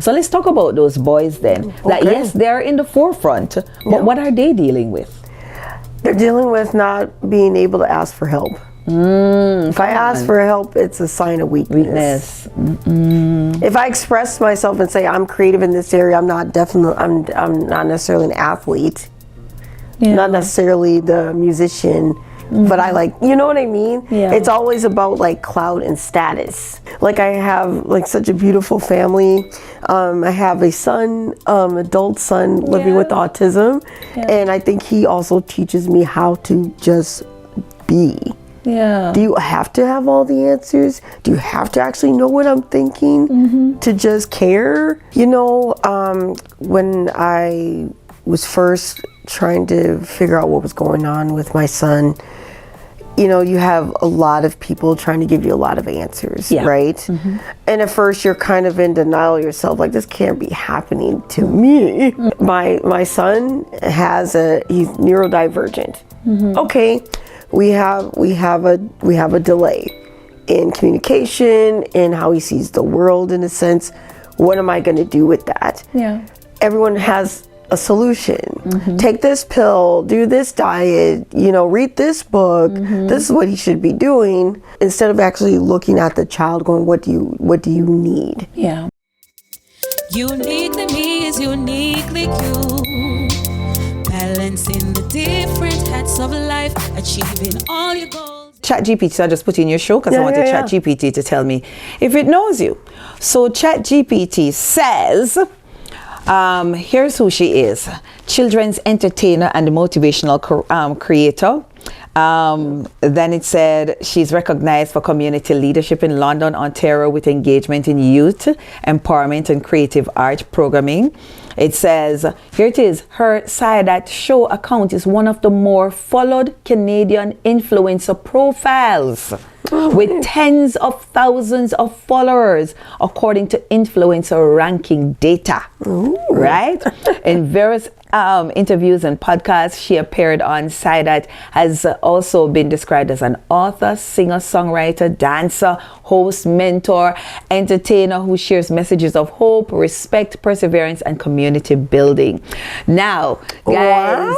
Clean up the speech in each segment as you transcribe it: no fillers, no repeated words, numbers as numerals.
So let's talk about those boys then. That yes, they're in the forefront, but what are they dealing with? They're dealing with not being able to ask for help. If I ask for help, it's a sign of weakness. If I express myself and say I'm creative in this area, I'm not necessarily an athlete, not necessarily the musician, but I like, you know what I mean? It's always about like clout and status. Like I have like such a beautiful family. I have a son, adult son living with autism, and I think he also teaches me how to just be. Do you have to have all the answers? Do you have to actually know what I'm thinking to just care? You know, when I was first trying to figure out what was going on with my son, you know, you have a lot of people trying to give you a lot of answers, right? And at first you're kind of in denial yourself, like this can't be happening to me. My son he's neurodivergent. Okay, we have a delay in communication, in how he sees the world in a sense. What am I going to do with that? Everyone has a solution. Take this pill, do this diet, you know, read this book. This is what he should be doing, instead of actually looking at the child going, what do you need? Uniquely me is uniquely you. Balancing the different hats of life, achieving all your goals. ChatGPT, so I just put in your show because I wanted ChatGPT to tell me if it knows you. So ChatGPT says, here's who she is: children's entertainer and motivational creator. Then it said she's recognized for community leadership in London, Ontario, with engagement in youth empowerment and creative art programming. It says, here it is, her Saidat Show account is one of the more followed Canadian influencer profiles with tens of thousands of followers, according to influencer ranking data. Right? In various interviews and podcasts she appeared on, Saidat has also been described as an author, singer, songwriter, dancer, host, mentor, entertainer who shares messages of hope, respect, perseverance, and community building. Now, guys,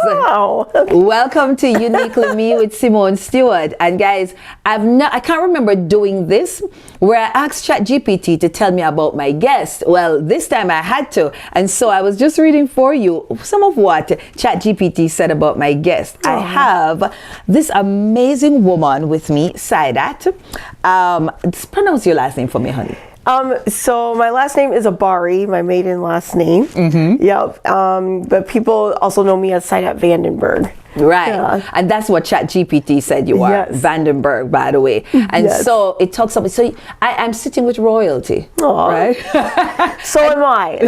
welcome to Uniquely Me with Simone Stewart. And guys, I can't remember doing this where I asked ChatGPT to tell me about my guest. Well, this time I had to, and so I was just reading for you some of what ChatGPT said about my guest. I have this amazing woman with me, Saidat. Pronounce your last name for me, honey. So my last name is Abari, my maiden last name. But people also know me as Saidat Vandenberg. Right. And that's what ChatGPT said you are. Vandenberg, by the way. And so it talks about, so I'm sitting with royalty. Right? So am I.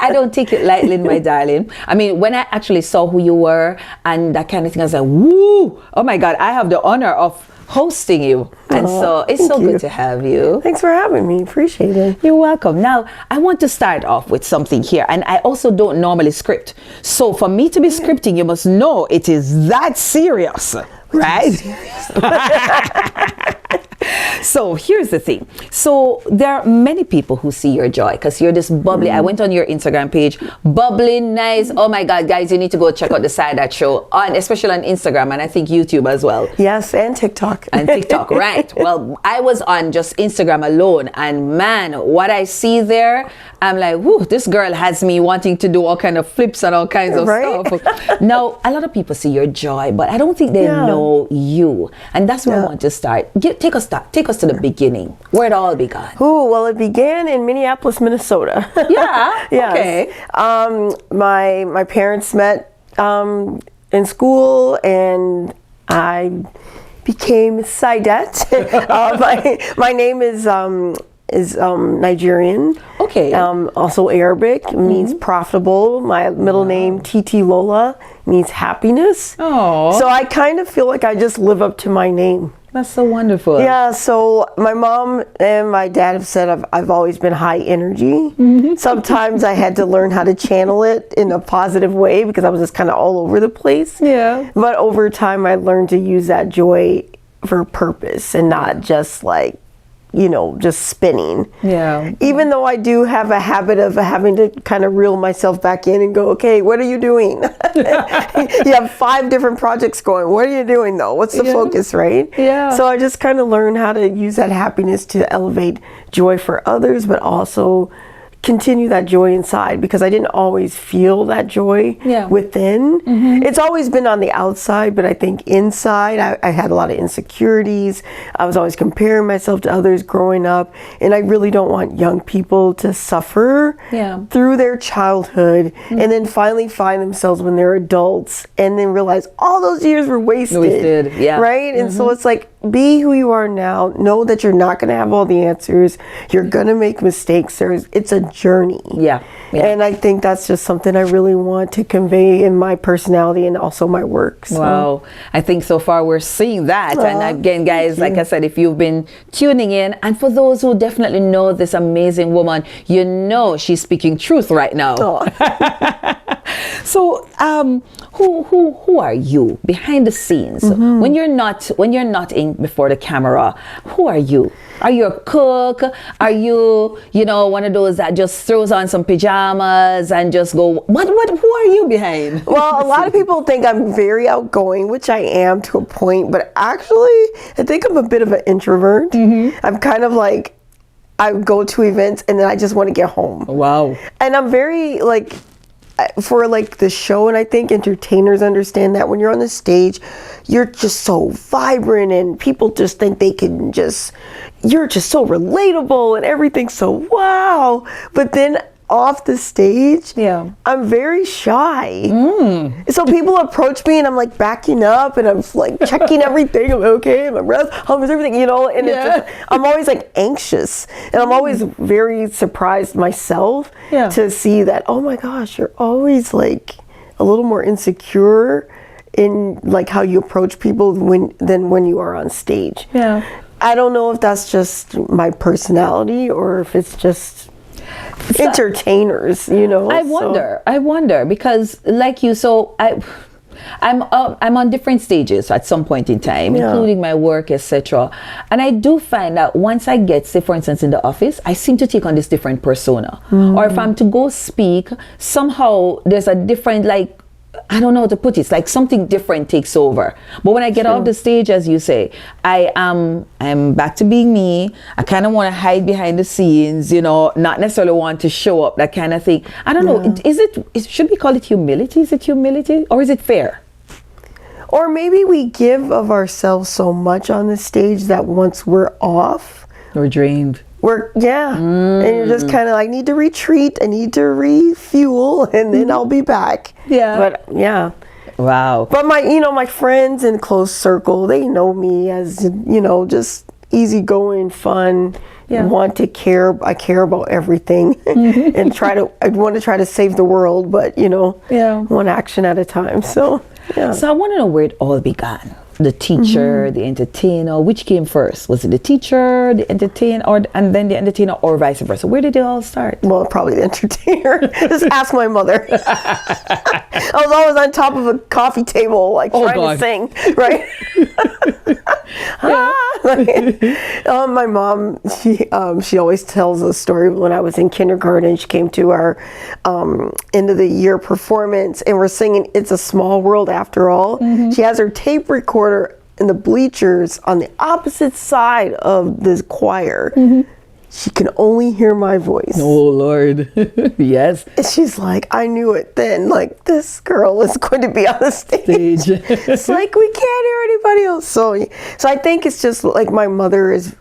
I don't take it lightly, my darling. I mean, when I actually saw who you were and that kind of thing, I was like, woo, oh my God, I have the honor of hosting you. And so it's so good to have you. Thanks for having me. Appreciate it. You're welcome. Now, I want to start off with something here. And I also don't normally script. So for me to be scripting, you must know it is that serious. Right? So here's the thing. So there are many people who see your joy because you're this bubbly. I went on your Instagram page, bubbly, nice. Oh my God, guys, you need to go check out the Saidat Show, especially on Instagram and I think YouTube as well. Yes, and TikTok. And TikTok, right. Well, I was on just Instagram alone, and man, what I see there, I'm like, whoo, this girl has me wanting to do all kind of flips and all kinds of stuff. Now, a lot of people see your joy, but I don't think they know you. And that's where I want to start. Take us to the beginning, where it all began. Oh, well, it began in Minneapolis, Minnesota. Okay. My parents met in school, and I became Saidat. My name is Nigerian. Okay. Also Arabic, means profitable. My middle name, Titi Lola, means happiness. Oh. So I kind of feel like I just live up to my name. That's so wonderful. Yeah, so my mom and my dad have said I've always been high energy. Sometimes I had to learn how to channel it in a positive way because I was just kind of all over the place. Yeah. But over time, I learned to use that joy for purpose and not just like just spinning. Yeah. Even though I do have a habit of having to kind of reel myself back in and go, okay, what are you doing? You have 5 different projects going. What are you doing though? What's the focus, right? Yeah. So I just kind of learned how to use that happiness to elevate joy for others, but also continue that joy inside, because I didn't always feel that joy within. It's always been on the outside, but I think inside I had a lot of insecurities. I was always comparing myself to others growing up, and I really don't want young people to suffer through their childhood and then finally find themselves when they're adults and then realize all those years were wasted. Right? And so it's like, be who you are now. Know that you're not going to have all the answers. You're going to make mistakes. It's a journey. And I think that's just something I really want to convey in my personality and also my work. So. Wow. I think so far we're seeing that. And again, guys, like I said, if you've been tuning in, and for those who definitely know this amazing woman, she's speaking truth right now. So, who are you behind the scenes? When you're not in before the camera, who are you? Are you a cook? Are you, one of those that just throws on some pajamas and just go, who are you behind? Well, a lot of people think I'm very outgoing, which I am to a point, but actually, I think I'm a bit of an introvert. I'm kind of like, I go to events and then I just want to get home. Wow. And I'm very for the show, and I think entertainers understand that when you're on the stage, you're just so vibrant and people just think you're just so relatable and everything's so wow. But then off the stage, I'm very shy. So people approach me and I'm like backing up and I'm like checking everything. I'm okay, my breath, how is everything, and it's just, I'm always like anxious, and I'm always very surprised myself to see that, oh my gosh, you're always like a little more insecure in like how you approach people than when you are on stage. I don't know if that's just my personality or if it's just entertainers, I wonder because like you, so I'm on different stages at some point in time, including my work, etc. And I do find that once I get, say for instance in the office, I seem to take on this different persona. Or if I'm to go speak, somehow there's a different, like, I don't know how to put it. It's like something different takes over. But when I get off the stage, as you say, I'm back to being me. I kind of want to hide behind the scenes, not necessarily want to show up, that kind of thing. I don't know. Should we call it humility? Is it humility or is it fair? Or maybe we give of ourselves so much on the stage that once we're off, we're drained. And you're just kind of like, I need to retreat, I need to refuel, and then I'll be back. Wow. But my friends in close circle, they know me as just easygoing, fun. Want to care. I care about everything, and I want to try to save the world, but one action at a time. So So I want to know where it all began. The teacher, the entertainer, which came first? Was it the teacher, the entertainer, and then the entertainer, or vice versa? Where did it all start? Well, probably the entertainer. Just ask my mother. I was always on top of a coffee table, like trying to sing, right? My mom, she always tells a story. When I was in kindergarten, she came to our end of the year performance, and we're singing "It's a Small World After All." She has her tape recorder in the bleachers on the opposite side of this choir. She can only hear my voice. Oh, Lord. Yes. And she's like, I knew it then. Like, this girl is going to be on the stage. It's like, we can't hear anybody else. So I think it's just like my mother is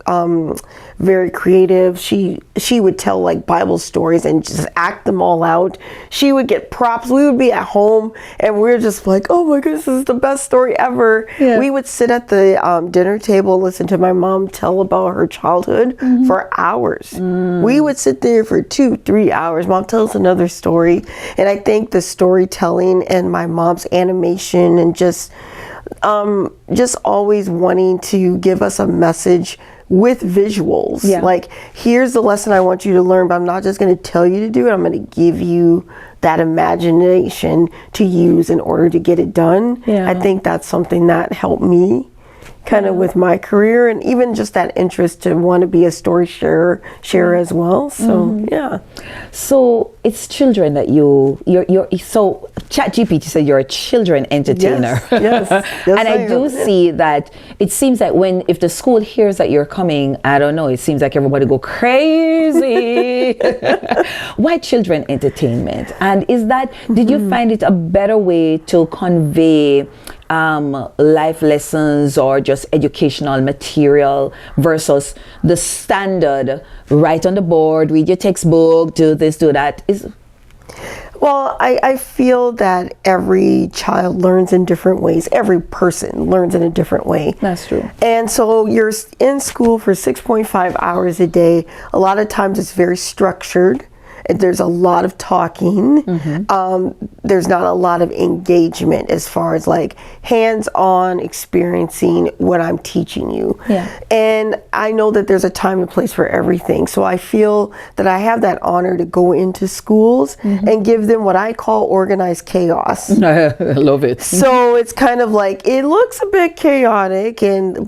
very creative. She would tell like Bible stories and just act them all out. She would get props. We would be at home and we're just like, oh my goodness, this is the best story ever. We would sit at the dinner table and listen to my mom tell about her childhood for hours. We would sit there for 2-3 hours. Mom tells another story. And I think the storytelling and my mom's animation and just always wanting to give us a message with visuals. Like, here's the lesson I want you to learn, but I'm not just going to tell you to do it. I'm going to give you that imagination to use in order to get it done. I think that's something that helped me kind of with my career, and even just that interest to want to be a story sharer as well. So yeah. So it's children that you're so ChatGPT said you're a children entertainer. Yes. And I do see that it seems that if the school hears that you're coming, I don't know, it seems like everybody go crazy. Why children entertainment? And did you find it a better way to convey life lessons or just educational material versus the standard write on the board, read your textbook, do this, do that? Well, I feel that every child learns in different ways. Every person learns in a different way. That's true. And so you're in school for 6.5 hours a day. A lot of times it's very structured. There's a lot of talking. There's not a lot of engagement as far as like hands-on experiencing what I'm teaching you. Yeah. And I know that there's a time and place for everything. So I feel that I have that honor to go into schools and give them what I call organized chaos. I love it. So it's kind of like, it looks a bit chaotic,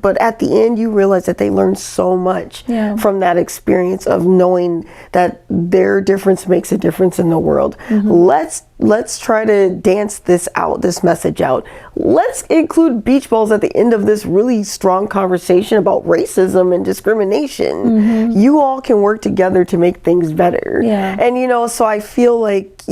but at the end you realize that they learn so much from that experience of knowing that their difference makes a difference in the world. Let's try to dance this message out. Let's include beach balls at the end of this really strong conversation about racism and discrimination. You all can work together to make things better. Yeah. And so I feel like,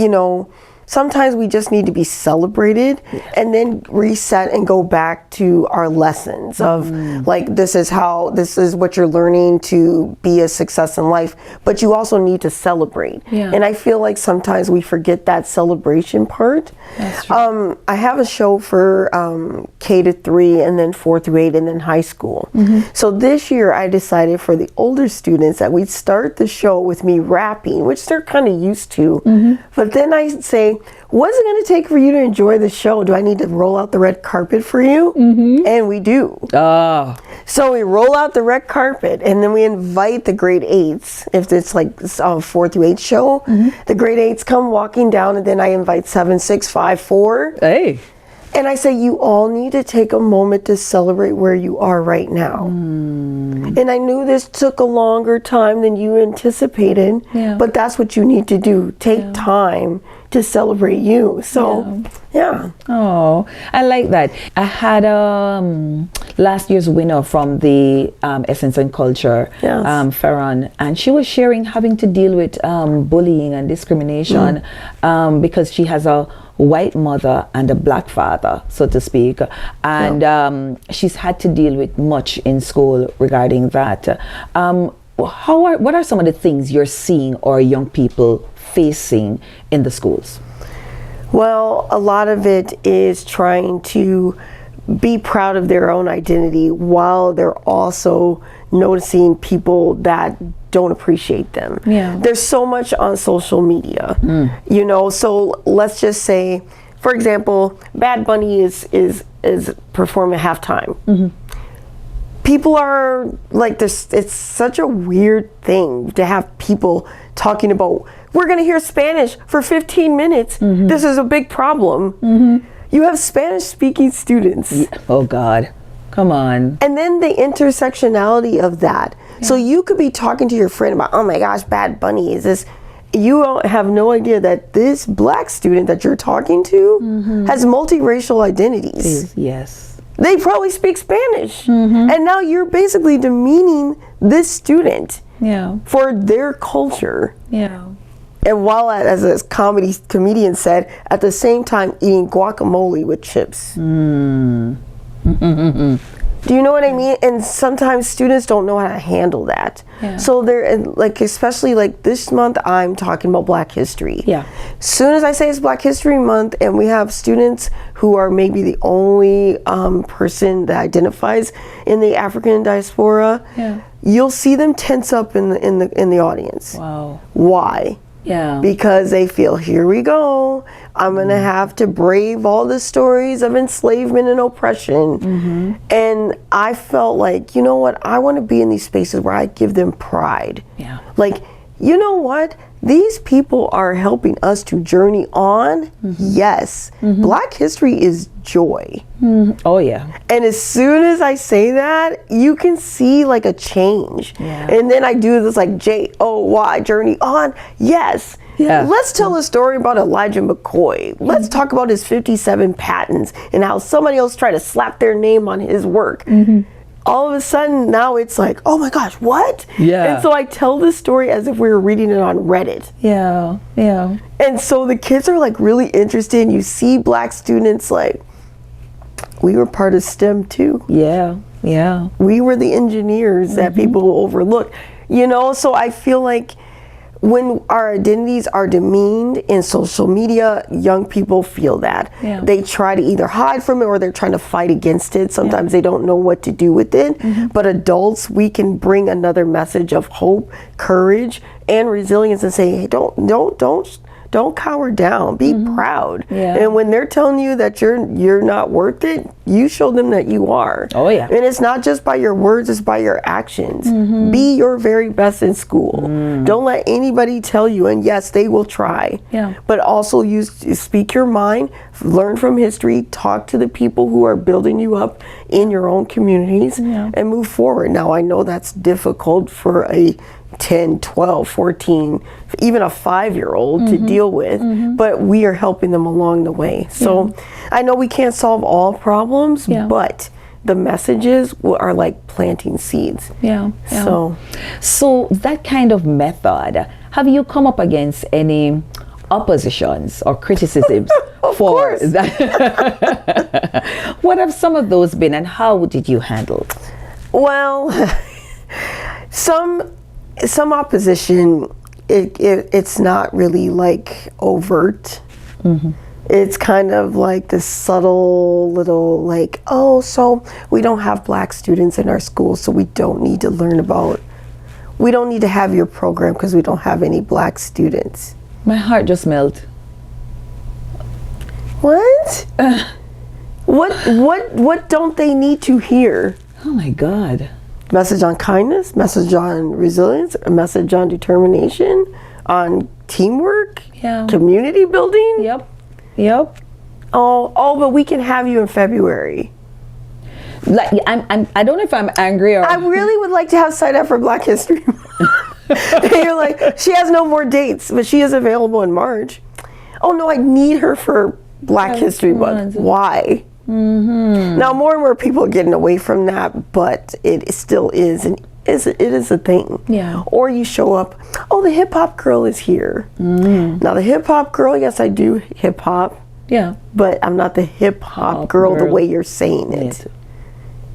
sometimes we just need to be celebrated and then reset and go back to our lessons of like, this is what you're learning to be a success in life, but you also need to celebrate. And I feel like sometimes we forget that celebration part. That's true. I have a show for K-3 and then 4-8 and then high school. So this year I decided for the older students that we'd start the show with me rapping, which they're kind of used to. But then I say, what's it going to take for you to enjoy the show? Do I need to roll out the red carpet for you? And we do. So we roll out the red carpet and then we invite the grade 8s. If it's like a 4-8 show, the grade 8s come walking down, and then I invite 7, 6, 5, 4. Hey. And I say, you all need to take a moment to celebrate where you are right now. And I knew this took a longer time than you anticipated, but that's what you need to do. Take time to celebrate you. So, yeah. Oh, I like that. I had last year's winner from the Essence and Culture, Farron, and she was sharing having to deal with bullying and discrimination because she has a white mother and a black father, so to speak, and she's had to deal with much in school regarding that. What are some of the things you're seeing or young people facing in the schools? Well, a lot of it is trying to be proud of their own identity while they're also noticing people that don't appreciate them. There's so much on social media, so let's just say, for example, Bad Bunny is performing at halftime. People are like this. It's such a weird thing to have people talking about, we're going to hear Spanish for 15 minutes. This is a big problem. You have Spanish speaking students. Oh God. Come on. And then the intersectionality of that. So you could be talking to your friend about, oh my gosh, Bad Bunny is this. You have no idea that this black student that you're talking to has multiracial identities. Yes. They probably speak Spanish. And now you're basically demeaning this student for their culture. And while, as a comedian said, at the same time eating guacamole with chips. Do you know what I mean? And sometimes students don't know how to handle that. So they're like, especially like this month, I'm talking about Black History. Soon as I say it's Black History Month, and we have students who are maybe the only person that identifies in the African diaspora, you'll see them tense up in the audience. Wow. Why? Because they feel, here we go, I'm gonna have to brave all the stories of enslavement and oppression. And I felt like, you know what, I want to be in these spaces where I give them pride. Like, you know what, these people are helping us to journey on. Yes, Black history is joy. Oh, yeah. And as soon as I say that, you can see like a change. Yeah. And then I do this like Joy journey on. Yes. Yeah. Let's tell a story about Elijah McCoy. Let's talk about his 57 patents and how somebody else tried to slap their name on his work. All of a sudden, now it's like, oh my gosh, what? Yeah. And so I tell this story as if we were reading it on Reddit. Yeah. Yeah. And so the kids are like really interested. You see Black students like, we were part of STEM too. Yeah. Yeah. We were the engineers that people overlook. You know, so I feel like when our identities are demeaned in social media, young people feel that. Yeah. They try to either hide from it or they're trying to fight against it. Sometimes they don't know what to do with it. But adults, we can bring another message of hope, courage, and resilience and say, hey, don't cower down. Be proud. Yeah. And when they're telling you that you're not worth it, you show them that you are. Oh, yeah. And it's not just by your words, it's by your actions. Be your very best in school. Don't let anybody tell you, and yes, they will try. Yeah. But also speak your mind, learn from history, talk to the people who are building you up in your own communities, and move forward. Now, I know that's difficult for a 10, 12, 14, even a 5-year-old to deal with, but we are helping them along the way. So I know we can't solve all problems, but the messages are like planting seeds. Yeah. So that kind of method, have you come up against any oppositions or criticisms Of for course. that? What have some of those been, and how did you handle? Well, some opposition, it's not really like overt. It's kind of like this subtle little like, oh, so we don't have Black students in our school, so we don't need to have your program because we don't have any Black students. My heart just melted. What? What don't they need to hear? Oh my God. Message on kindness, message on resilience, a message on determination, on teamwork, community building. Yep. Oh, but we can have you in February. Like I don't know if I'm angry or I really would like to have Saidat for Black History Month. And you're like, she has no more dates, but she is available in March. Oh no, I need her for Black History Month. Why? Now more and more people are getting away from that, but it still is it is a thing. Yeah. Or you show up, oh, the hip hop girl is here. Now the hip hop girl, yes, I do hip hop. Yeah. But I'm not the hip hop girl the way you're saying it.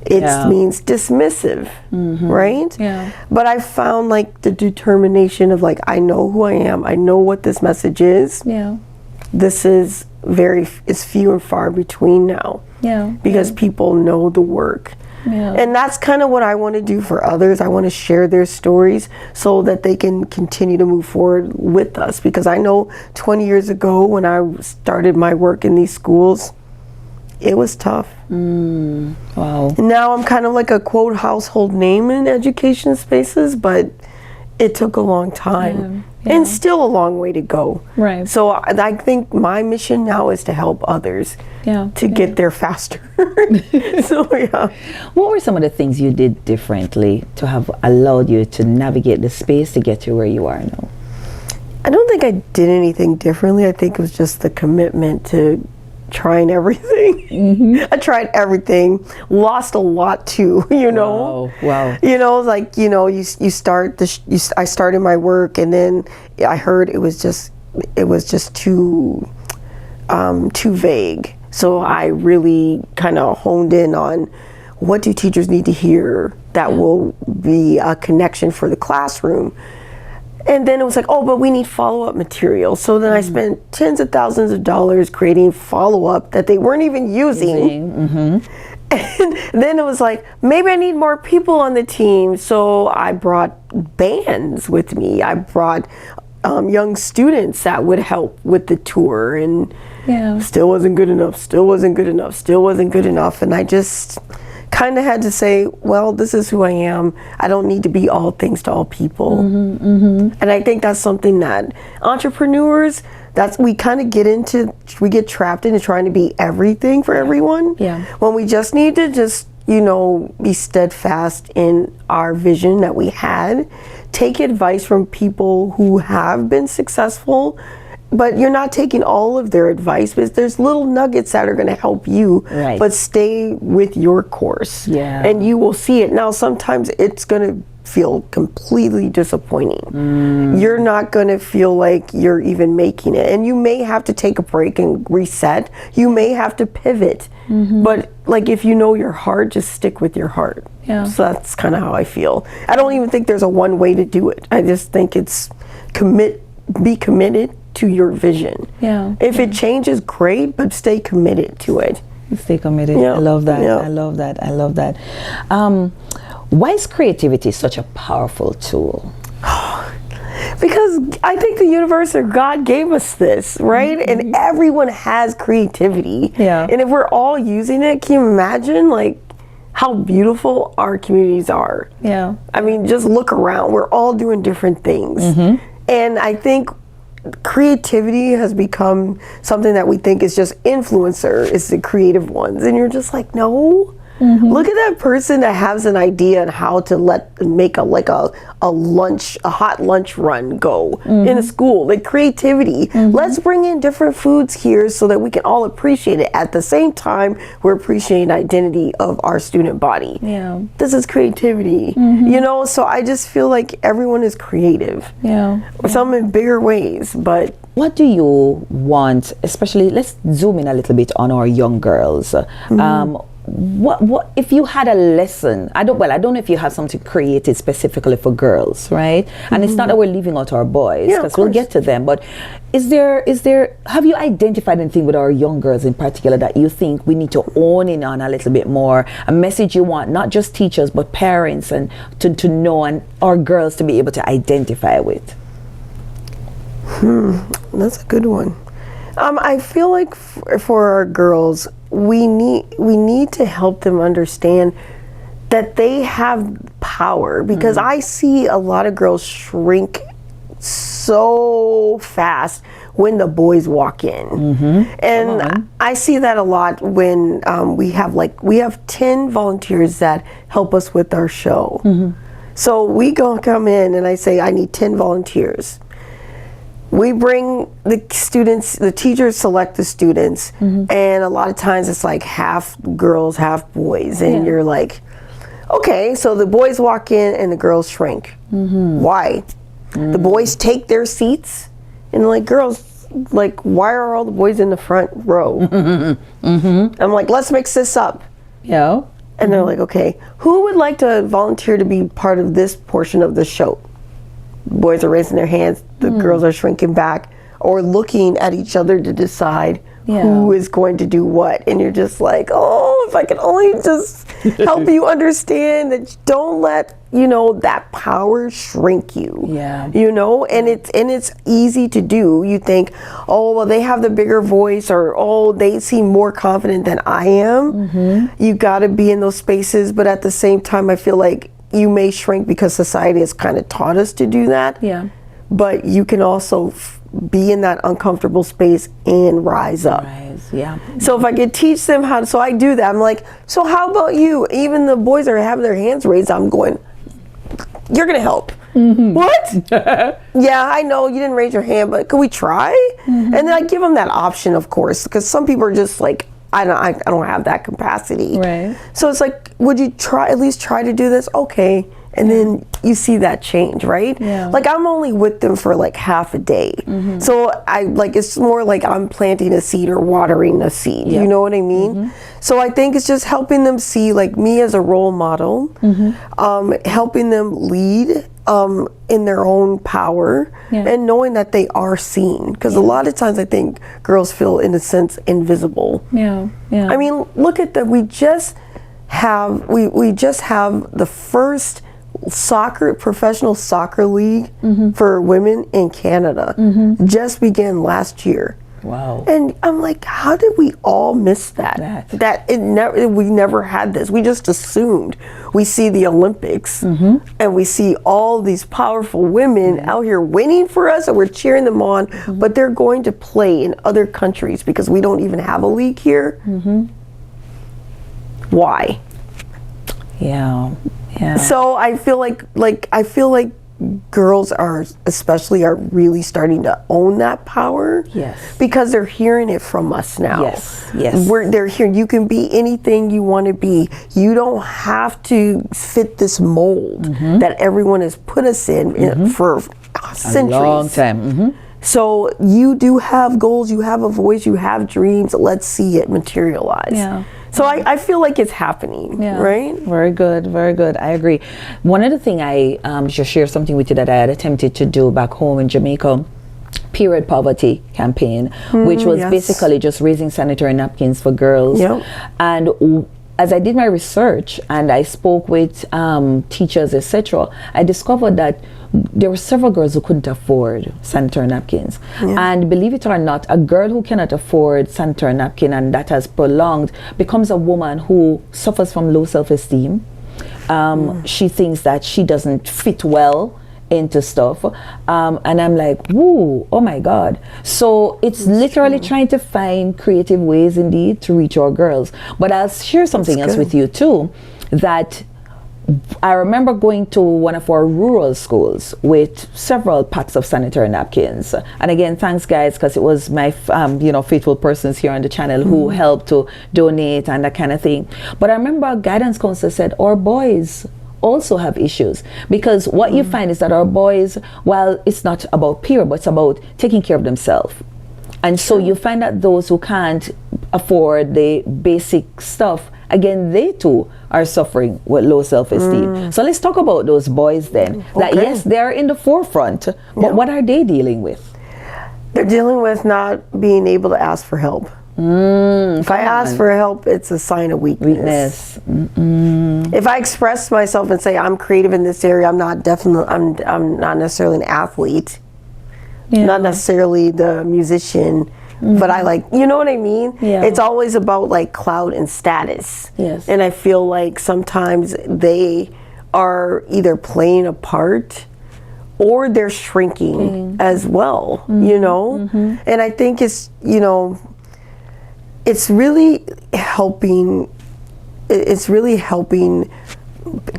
It means dismissive, right? Yeah. But I found like the determination of like, I know who I am. I know what this message is. Yeah. This is it's few and far between now. Yeah. Because people know the work. Yeah. And that's kind of what I want to do for others. I want to share their stories so that they can continue to move forward with us. Because I know 20 years ago when I started my work in these schools, it was tough. Wow. Now I'm kind of like a quote household name in education spaces, but it took a long time. And still a long way to go. Right. So I think my mission now is to help others to get there faster. So What were some of the things you did differently to have allowed you to navigate the space to get to where you are now? I don't think I did anything differently. I think it was just the commitment to trying everything. I tried everything, lost a lot too, you know. Wow. You know, like, you know, you start I started my work, and then I heard it was just too vague. So I really kind of honed in on what do teachers need to hear that will be a connection for the classroom. And then it was like, oh, but we need follow-up material. So then I spent tens of thousands of dollars creating follow-up that they weren't even using. And then it was like, maybe I need more people on the team. So I brought bands with me. I brought young students that would help with the tour. And still wasn't good enough, still wasn't good enough, still wasn't good enough. And I just kind of had to say, well, this is who I am. I don't need to be all things to all people. And I think that's something that entrepreneurs, we get trapped into trying to be everything for everyone. When we just need to be steadfast in our vision that we had, take advice from people who have been successful, but you're not taking all of their advice, because there's little nuggets that are going to help you, but stay with your course, and you will see it. Now, sometimes it's going to feel completely disappointing. You're not going to feel like you're even making it, and you may have to take a break and reset. You may have to pivot, but like, if you know your heart, just stick with your heart. So that's kind of how I feel. I don't even think there's a one way to do it. I just think it's be committed to your vision. If it changes, great, but stay committed to it. Stay committed. I love that. I love that. I love that. Why is creativity such a powerful tool? Because I think the universe or God gave us this, right? And everyone has creativity. And if we're all using it, can you imagine like how beautiful our communities are? I mean, just look around. We're all doing different things. And I think creativity has become something that we think is just influencer, is the creative ones. And you're just like, no. Look at that person that has an idea on how to make a hot lunch run go in a school. Like, creativity. Let's bring in different foods here so that we can all appreciate it. At the same time, we're appreciating the identity of our student body. This is creativity. You know, so I just feel like everyone is creative. Some in bigger ways, but what do you want, especially, let's zoom in a little bit on our young girls. What if you had a lesson? I don't know if you have something created specifically for girls, right? And it's not that we're leaving out our boys, because we'll get to them, but have you identified anything with our young girls in particular that you think we need to own in on a little bit more, a message you want not just teachers but parents and to know, and our girls to be able to identify with? That's a good one. I feel like for our girls, we need to help them understand that they have power, because I see a lot of girls shrink so fast when the boys walk in. And I see that a lot when we have 10 volunteers that help us with our show. So we come in and I say, I need 10 volunteers. We bring the students, the teachers select the students, and a lot of times it's like half girls, half boys, and you're like, okay, so the boys walk in and the girls shrink. Why? The boys take their seats, and like, girls, like, why are all the boys in the front row? I'm like, let's mix this up. And they're like, okay, who would like to volunteer to be part of this portion of the show? Boys are raising their hands, the girls are shrinking back or looking at each other to decide who is going to do what. And you're just like, oh, if I could only just help you understand that, don't let, that power shrink you. And it's easy to do. You think, oh, well, they have the bigger voice, or, oh, they seem more confident than I am. You got to be in those spaces, but at the same time, I feel like you may shrink because society has kind of taught us to do that. But you can also be in that uncomfortable space and rise up. So if I could teach them how to, so I do that. I'm like, so how about you? Even the boys are having their hands raised. I'm going, you're going to help. What? Yeah, I know you didn't raise your hand, but can we try? And then I give them that option, of course, because some people are just like, I don't have that capacity. So it's like, would you at least try to do this? Okay. And then you see that change, right? Like, I'm only with them for like half a day. So it's more like I'm planting a seed or watering a seed. You know what I mean? So I think it's just helping them see like me as a role model, helping them lead in their own power, and knowing that they are seen. Because a lot of times I think girls feel, in a sense, invisible. I mean, look at we just have the first professional soccer league for women in Canada. Just began last year. Wow. And I'm like, how did we all miss that? We never had this. We just assumed. We see the Olympics and we see all these powerful women out here winning for us and we're cheering them on, but they're going to play in other countries because we don't even have a league here. Why? Yeah. Yeah. So I feel like girls are really starting to own that power. Yes. Because they're hearing it from us now. Yes. Yes. They're hearing you can be anything you want to be. You don't have to fit this mold that everyone has put us in for centuries. A long time. So you do have goals, you have a voice, you have dreams. Let's see it materialize. Yeah. So I feel like it's happening, right? Very good, very good. I agree. One of the things I just share something with you that I had attempted to do back home in Jamaica, period poverty campaign, which was basically just raising sanitary napkins for girls. And as I did my research and I spoke with teachers, etc., I discovered that there were several girls who couldn't afford sanitary napkins. And believe it or not, a girl who cannot afford sanitary napkin and that has prolonged becomes a woman who suffers from low self-esteem. She thinks that she doesn't fit well into stuff. And I'm like, woo, oh my God. So it's literally trying to find creative ways indeed to reach our girls. But I'll share something else with you too, that I remember going to one of our rural schools with several packs of sanitary napkins. And again, thanks guys, because it was my faithful persons here on the channel who helped to donate and that kind of thing. But I remember a guidance counselor said, our boys also have issues, because what you find is that our boys, while it's not about peer, but it's about taking care of themselves. And so you find that those who can't afford the basic stuff, again, they too are suffering with low self-esteem. So let's talk about those boys then. That yes, they're in the forefront, but what are they dealing with? They're dealing with not being able to ask for help. If I ask for help, it's a sign of weakness. If I express myself and say I'm creative in this area, I'm not necessarily an athlete, not necessarily the musician, but I like, you know what I mean? It's always about like clout and status. And I feel like sometimes they are either playing a part or they're shrinking as well, you know? And I think it's, it's really helping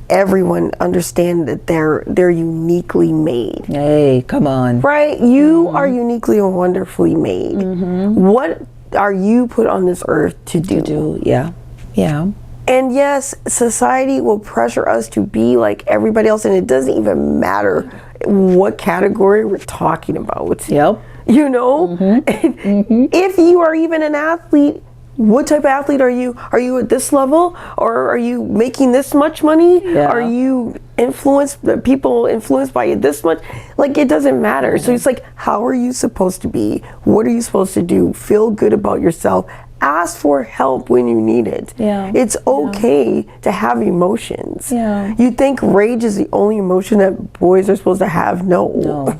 everyone understand that they're uniquely made. Hey, come on. Right? You are uniquely and wonderfully made. What are you put on this earth to do? Yeah. And yes, society will pressure us to be like everybody else, and it doesn't even matter what category we're talking about. You know? If you are even an athlete, what type of athlete are you? Are you at this level? Or are you making this much money? Are you people influenced by you this much? Like, it doesn't matter. So it's like, how are you supposed to be? What are you supposed to do? Feel good about yourself. Ask for help when you need it. It's okay to have emotions. You think rage is the only emotion that boys are supposed to have? No.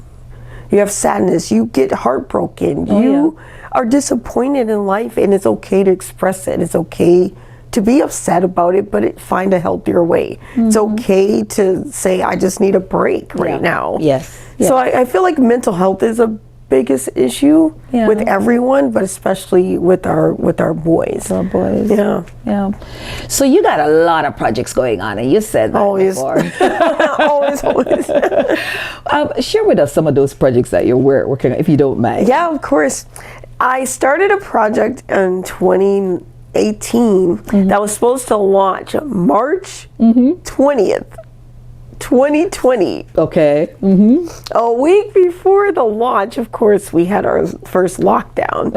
You have sadness, you get heartbroken, you are disappointed in life, and it's okay to express it. It's okay to be upset about it, but find a healthier way. It's okay to say, I just need a break right now. So I feel like mental health is a biggest issue with everyone, but especially with our boys. So you got a lot of projects going on, and you said that before. always. Share with us some of those projects that you're working on, if you don't mind. Yeah, of course. I started a project in 2018 that was supposed to launch March 20th. 2020. Okay. A week before the launch, of course, we had our first lockdown.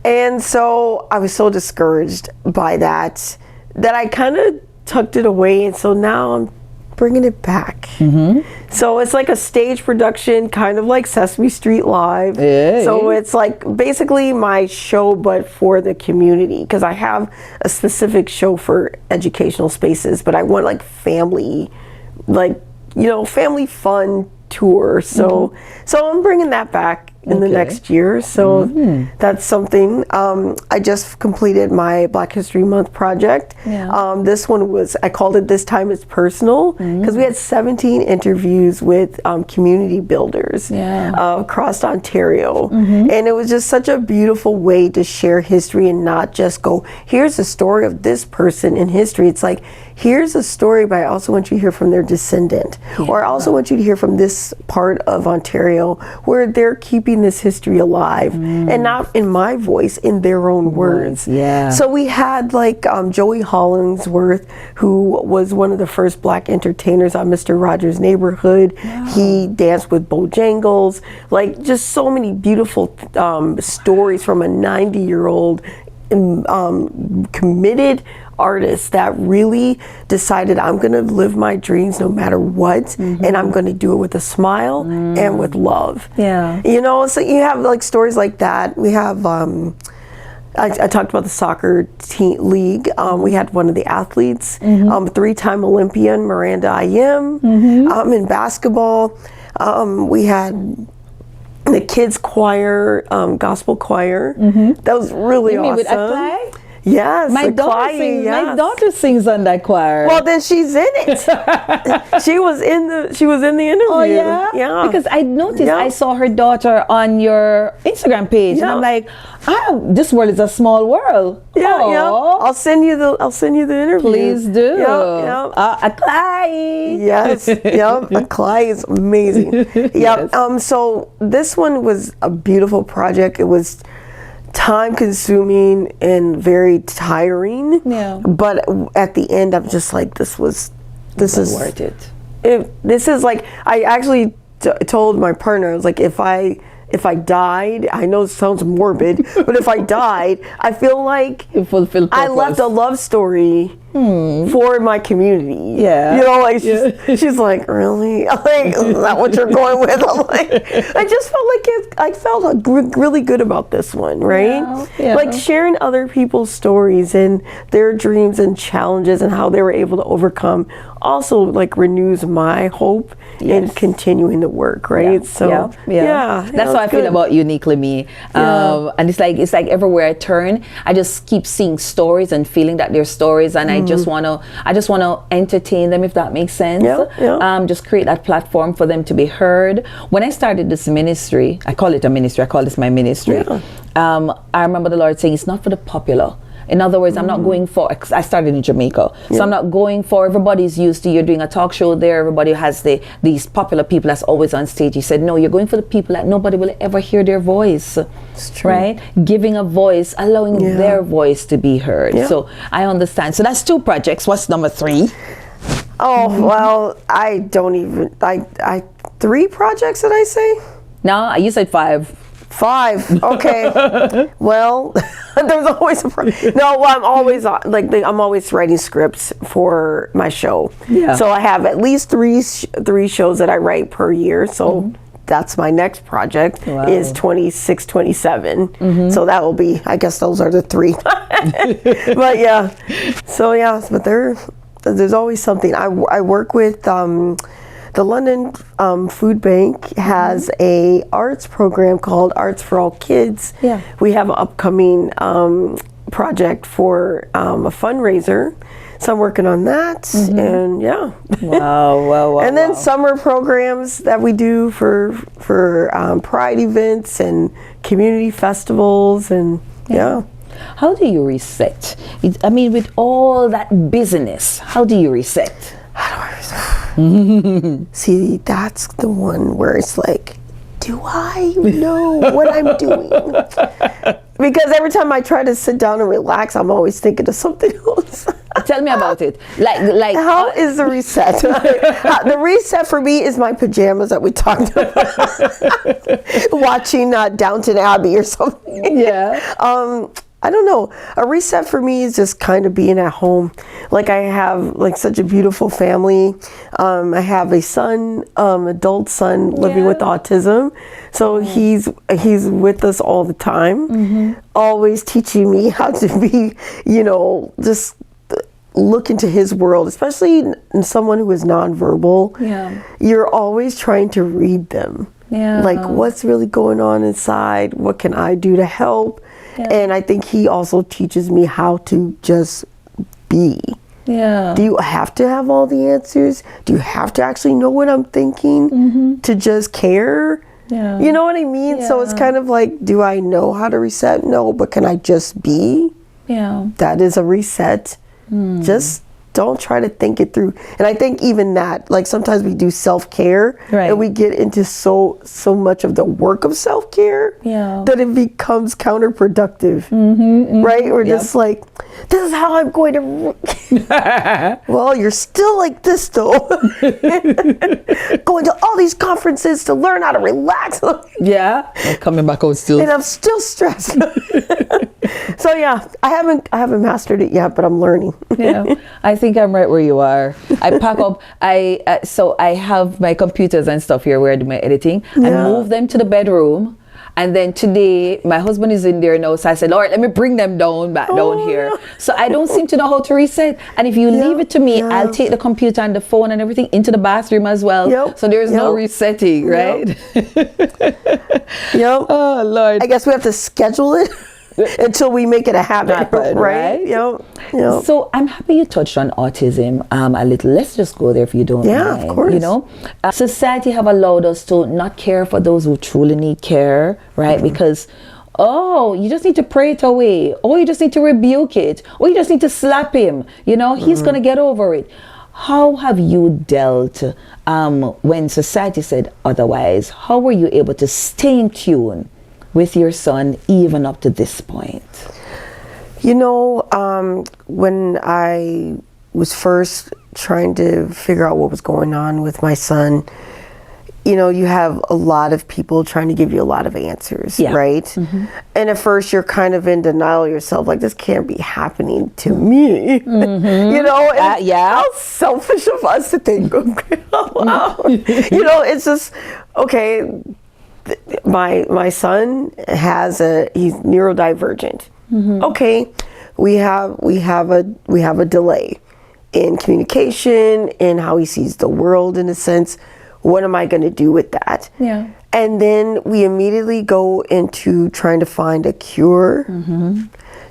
And so I was so discouraged by that I kind of tucked it away. And so now I'm bringing it back. So it's like a stage production, kind of like Sesame Street Live. So it's like basically my show, but for the community, because I have a specific show for educational spaces, but I want like family fun tour. So I'm bringing that back, in the next year. So that's something. I just completed my Black History Month project. This one I called it This Time It's Personal, because we had 17 interviews with community builders across Ontario. And it was just such a beautiful way to share history and not just go, here's the story of this person in history. It's like, here's a story, but I also want you to hear from their descendant. Or I also want you to hear from this part of Ontario where they're keeping this history alive and not in my voice, in their own words. So we had like Joey Hollingsworth, who was one of the first Black entertainers on Mr. Rogers' Neighborhood. He danced with Bojangles. Like, just so many beautiful stories from a 90-year-old committed artist that really decided, I'm going to live my dreams no matter what, and I'm going to do it with a smile and with love. You know, so you have like stories like that. We have I talked about the soccer league. We had one of the athletes, three-time Olympian Miranda Ayem. In basketball, we had the kids choir, gospel choir. That was really awesome. With Aklai? Yes, my daughter sings on that choir. Well, then she's in it. she was in the interview. Oh yeah, because I noticed I saw her daughter on your Instagram page, and I'm like, this world is a small world. I'll send you the interview. Please do. Aklai. Yes. Aklai is amazing. So this one was a beautiful project. It was time consuming and very tiring. But at the end, I'm just like, this is worth it. This is like, I actually told my partner, I was like, if I died, I know it sounds morbid, but if I died, I feel like I left a love story for my community. You know, like she's like, really? I'm like, is that what you're going with? I'm like, I just felt like I felt really good about this one, right? Like sharing other people's stories and their dreams and challenges and how they were able to overcome also like renews my hope in continuing the work, right? That's how I feel about Uniquely Me. And it's like everywhere I turn, I just keep seeing stories and feeling that they're stories, and I just want to entertain them, if that makes sense. Just create that platform for them to be heard. When I started this ministry, I call it a ministry. I call this my ministry. I remember the Lord saying, it's not for the popular. In other words, I'm not going for, I started in Jamaica, so I'm not going for, everybody's used to, you're doing a talk show there, everybody has these popular people that's always on stage. He said, no, you're going for the people that nobody will ever hear their voice, right? Giving a voice, allowing their voice to be heard. So I understand. So that's 2 projects. What's number 3? Oh, well, I don't even, I 3 projects, did I say? No, you said 5. 5. Okay. Well, there's always I'm always I'm always writing scripts for my show. So I have at least 3 shows that I write per year. So that's my next project is 26, 27. So that will be, I guess those are the 3. But but there's always something. I work with the London Food Bank has a arts program called Arts for All Kids. We have an upcoming project for a fundraiser. So I'm working on that, and Wow. And then summer programs that we do for pride events and community festivals, and How do you reset? I mean, with all that business, how do you reset? How do I reset? See, that's the one where it's like, do I know what I'm doing? Because every time I try to sit down and relax, I'm always thinking of something else. Tell me about it. Like how is the reset? The reset for me is my pajamas that we talked about. Watching Downton Abbey or something. I don't know. A reset for me is just kind of being at home. Like, I have like such a beautiful family. I have a son, adult son living with autism. So he's with us all the time, always teaching me how to be, just look into his world, especially in someone who is nonverbal. You're always trying to read them. Yeah. Like, what's really going on inside? What can I do to help? Yeah. And I think he also teaches me how to just be. Yeah. Do you have to have all the answers? Do you have to actually know what I'm thinking to just care? Yeah. You know what I mean? So it's kind of like, do I know how to reset? No, but can I just be? Yeah. That is a reset. Just don't try to think it through. And I think even that, like sometimes we do self-care and we get into so much of the work of self-care that it becomes counterproductive, right? We're just like, this is how I'm going to, well, you're still like this though. Going to all these conferences to learn how to relax. Yeah. I'm coming back out still. And I'm still stressed. So yeah, I haven't mastered it yet, but I'm learning. Yeah, I think I'm right where you are. I pack up. So I have my computers and stuff here where I do my editing. I move them to the bedroom, and then today my husband is in there now. So I said, Lord, let me bring them down here. So I don't seem to know how to reset. And if you leave it to me, I'll take the computer and the phone and everything into the bathroom as well. So there's no resetting, right? Oh Lord. I guess we have to schedule it. Until we make it a habit, right? Yep. So I'm happy you touched on autism a little. Let's just go there if you don't mind. Yeah, of course. You know, society have allowed us to not care for those who truly need care, right? Because, you just need to pray it away. Oh, you just need to rebuke it. Or you just need to slap him. You know, he's going to get over it. How have you dealt when society said otherwise? How were you able to stay in tune with your son even up to this point? You know, when I was first trying to figure out what was going on with my son, you know, you have a lot of people trying to give you a lot of answers, right? And at first you're kind of in denial yourself, like, this can't be happening to me. You know, and how selfish of us to think, wow. You know, it's just, okay, my son he's neurodivergent. Okay, we have a delay in communication, in how he sees the world, in a sense. What am I going to do with that? Yeah. And then we immediately go into trying to find a cure,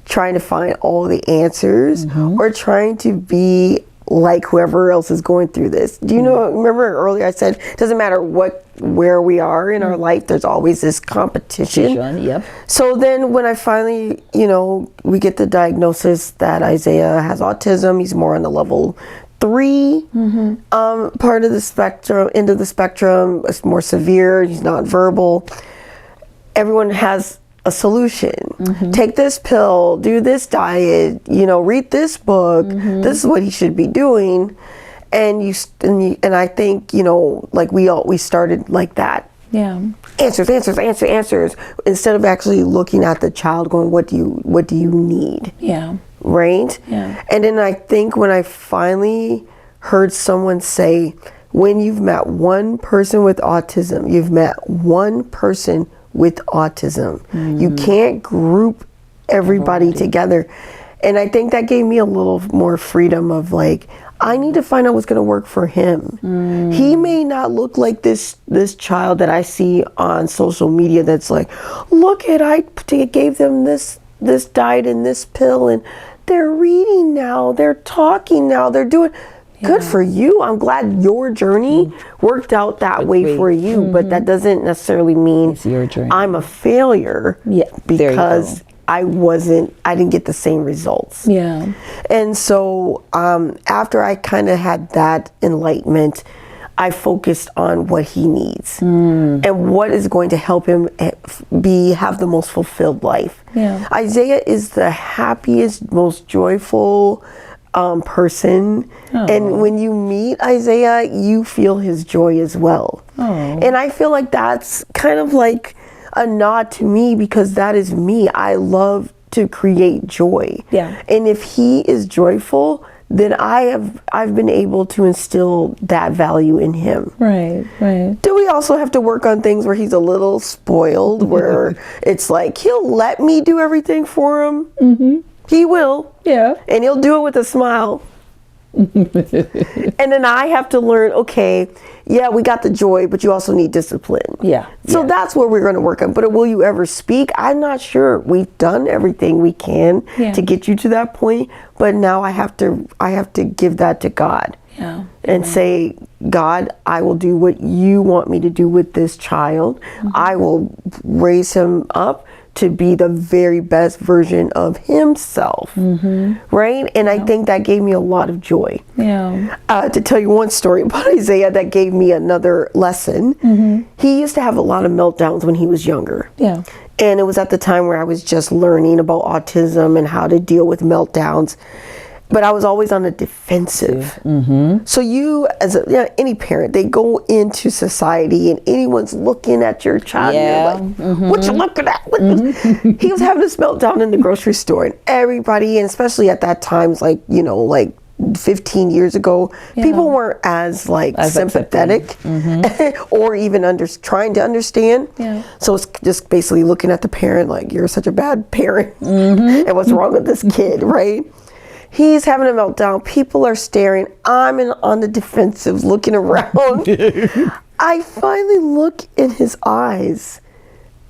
trying to find all the answers, or trying to be like whoever else is going through this. Do you know, remember earlier I said, it doesn't matter where we are in our life, there's always this competition. Yep. So then when I finally, you know, we get the diagnosis that Isaiah has autism, he's more on the level 3 part of the spectrum, end of the spectrum. It's more severe, he's not verbal. Everyone has a solution. Take this pill, do this diet, you know, read this book. This is what he should be doing. And I think, you know, like we started like that. Yeah. Answers, instead of actually looking at the child going, what do you need? Yeah. Right? Yeah. And then I think when I finally heard someone say, when you've met one person with autism, you've met one person with autism. You can't group everybody together. And I think that gave me a little more freedom of like, I need to find out what's going to work for him. He may not look like this child that I see on social media that's like, look at, I gave them this diet and this pill and they're reading now, they're talking now, they're doing... Good for you. I'm glad your journey worked out that way for you, but that doesn't necessarily mean it's your journey. I'm a failure because I didn't get the same results. Yeah. And so after I kind of had that enlightenment, I focused on what he needs and what is going to help him have the most fulfilled life. Yeah. Isaiah is the happiest, most joyful person. And when you meet Isaiah, you feel his joy as well. And I feel like that's kind of like a nod to me because that is me. I love to create joy. Yeah. And if he is joyful, then I've been able to instill that value in him. Right. Do we also have to work on things where he's a little spoiled, where it's like he'll let me do everything for him? He will. Yeah. And he'll do it with a smile. And then I have to learn, okay, yeah, we got the joy, but you also need discipline. Yeah. So that's where we're going to work on. But will you ever speak? I'm not sure. We've done everything we can to get you to that point, but now I have to give that to God. Yeah. And say, God, I will do what you want me to do with this child. I will raise him up to be the very best version of himself. Right? And I think that gave me a lot of joy. Yeah. To tell you one story about Isaiah that gave me another lesson. He used to have a lot of meltdowns when he was younger. Yeah. And it was at the time where I was just learning about autism and how to deal with meltdowns. But I was always on the defensive. So you, as any parent, they go into society and anyone's looking at your child. Yeah. And you're like, what you looking at? He was having this meltdown in the grocery store, and everybody, and especially at that time, like 15 years ago, people weren't as sympathetic or even trying to understand. Yeah. So it's just basically looking at the parent like, you're such a bad parent, and what's wrong with this kid, right? He's having a meltdown. People are staring. I'm on the defensive, looking around. I finally look in his eyes,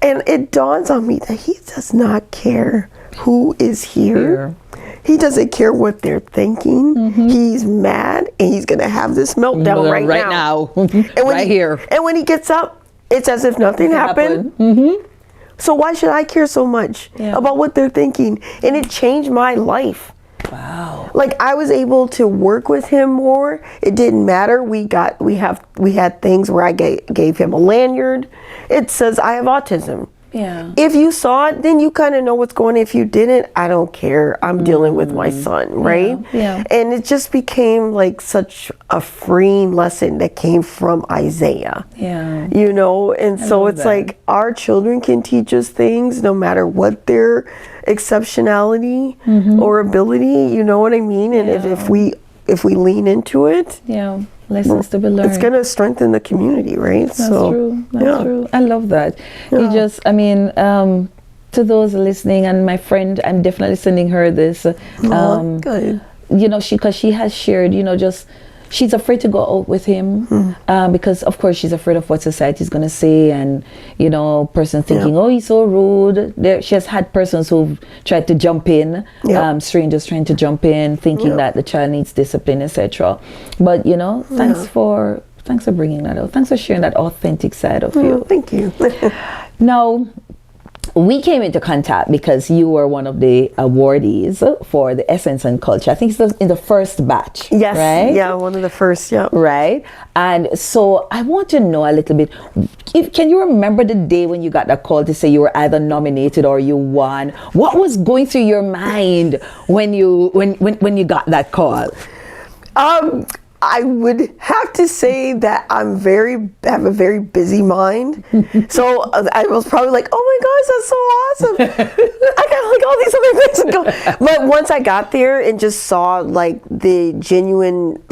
and it dawns on me that he does not care who is here. He doesn't care what they're thinking. He's mad, and he's going to have this meltdown right now. And here. And when he gets up, it's as if nothing happened. So why should I care so much about what they're thinking? And it changed my life. Wow. Like, I was able to work with him more. It didn't matter. We had things where I gave him a lanyard. It says I have autism. Yeah. If you saw it, then you kind of know what's going on. If you didn't, I don't care. I'm dealing with my son, right? Yeah. And it just became like such a freeing lesson that came from Isaiah. Yeah. And so it's like our children can teach us things no matter what their exceptionality or ability, you know what I mean? And if we lean into it, lessons to be learned. It's going to strengthen the community, right? That's true. That's true. I love that. To those listening, and my friend, I'm definitely sending her this. Good. Because she has shared, she's afraid to go out with him because, of course, she's afraid of what society's going to say, and person thinking, oh, he's so rude. She has had persons who've tried to jump in, strangers trying to jump in, thinking that the child needs discipline, etc. But thanks for bringing that out. Thanks for sharing that authentic side of you. Thank you. Now, we came into contact because you were one of the awardees for the Essence and Culture. I think it's in the first batch. Yes. Right? Yeah, one of the first, Right. And so I want to know a little bit, can you remember the day when you got that call to say you were either nominated or you won? What was going through your mind when you got that call? I would have to say that I have a very busy mind. So I was probably like, oh my gosh, that's so awesome. I got all these other things to go. But once I got there and just saw the genuine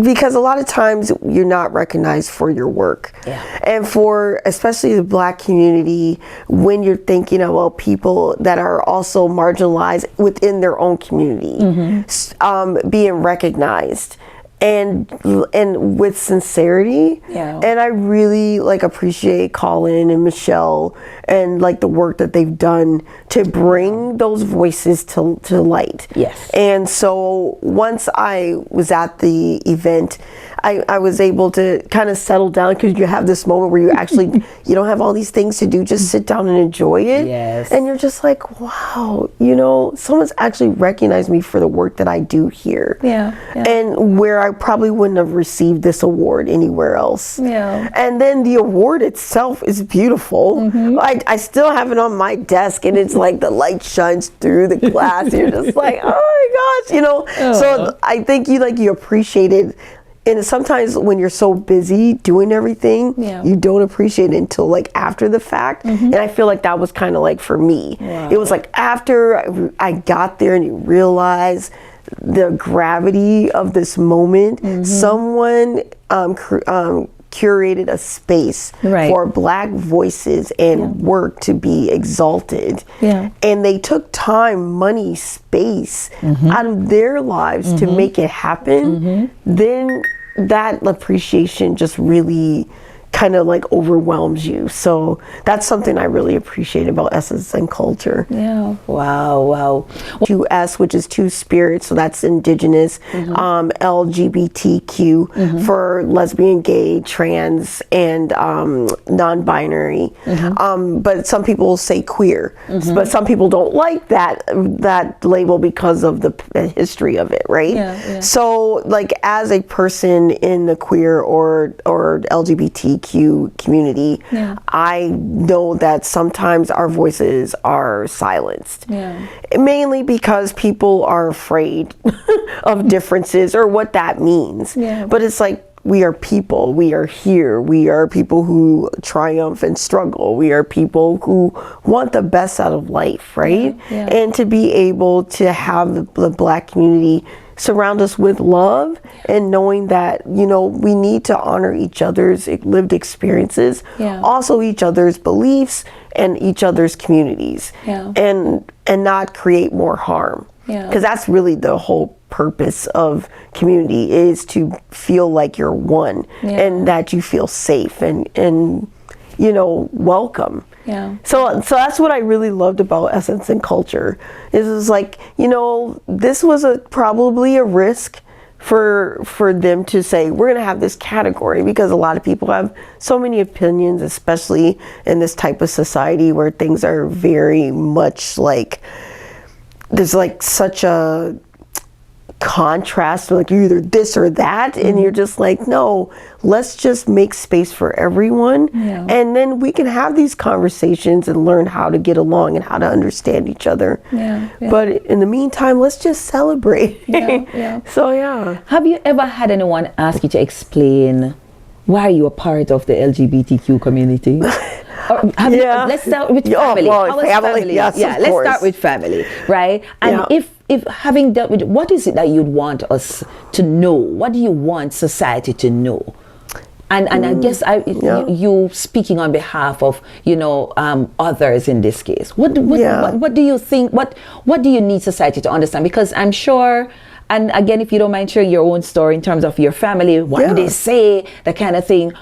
because a lot of times you're not recognized for your work. Yeah. And for especially the Black community, when you're thinking about people that are also marginalized within their own community, being recognized and with sincerity. Yeah. And I really appreciate Colin and Michelle and the work that they've done to bring those voices to light. Yes. And so once I was at the event, I was able to kind of settle down, because you have this moment where you actually, you don't have all these things to do, just sit down and enjoy it. Yes. And you're just like, wow, someone's actually recognized me for the work that I do here. Yeah. And where I probably wouldn't have received this award anywhere else. Yeah. And then the award itself is beautiful. I still have it on my desk, and it's like the light shines through the glass. And you're just like, oh my gosh, So I think you appreciate it. And sometimes when you're so busy doing everything, you don't appreciate it until after the fact. And I feel like that was kind of for me. Wow. It was after I got there and you realize the gravity of this moment. Someone curated a space for Black voices and work to be exalted. And they took time, money, space out of their lives to make it happen. Then that appreciation just really kind of like overwhelms you. So that's something I really appreciate about Essence and Culture. Yeah. Wow. 2S, which is two spirits, so that's Indigenous. LGBTQ for lesbian, gay, trans, and non-binary. But some people say queer, but some people don't like that label because of the history of it, right? So like as a person in the queer or LGBTQ community, I know that sometimes our voices are silenced. Mainly because people are afraid of differences or what that means. But it's like, we are people, we are here, we are people who triumph and struggle, we are people who want the best out of life, right? And to be able to have the Black community surround us with love and knowing that, you know, we need to honor each other's lived experiences, also each other's beliefs and each other's communities, and not create more harm. Because that's really the whole purpose of community, is to feel like you're one and that you feel safe and you know, welcome. So that's what I really loved about Essence and Culture. It was like, you know, this was probably a risk for them to say, we're going to have this category, because a lot of people have so many opinions, especially in this type of society where things are very much like, there's like such a contrast, like you're either this or that, and you're just like, no, let's just make space for everyone, and then we can have these conversations and learn how to get along and how to understand each other. But in the meantime, let's just celebrate. So have you ever had anyone ask you to explain why you are part of the LGBTQ community? Let's start with family. Family. Yes, let's start with family, right? And if having dealt with, what is it that you'd want us to know? What do you want society to know? And I guess you speaking on behalf of, you know, others in this case. What do you think? What do you need society to understand? Because I'm sure. And again, if you don't mind sharing your own story in terms of your family, what do they say, that kind of thing.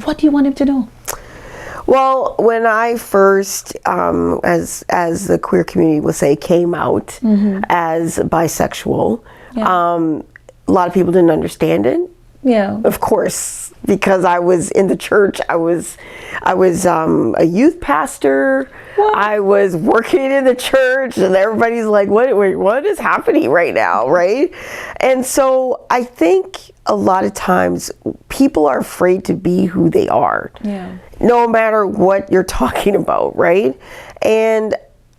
What do you want them to know? Well, when I first, as the queer community will say, came out as bisexual, a lot of people didn't understand it. Of course, because I was in the church. I was a youth pastor. I was working in the church, and everybody's like, what is happening right now, right? And so I think a lot of times people are afraid to be who they are, no matter what you're talking about, right? And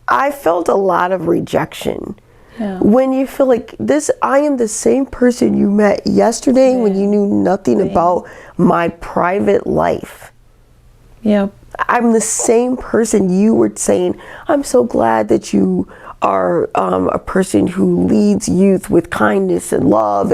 I felt a lot of rejection. When you feel like this, I am the same person you met yesterday when you knew nothing about my private life. I'm the same person you were saying, I'm so glad that you are a person who leads youth with kindness and love,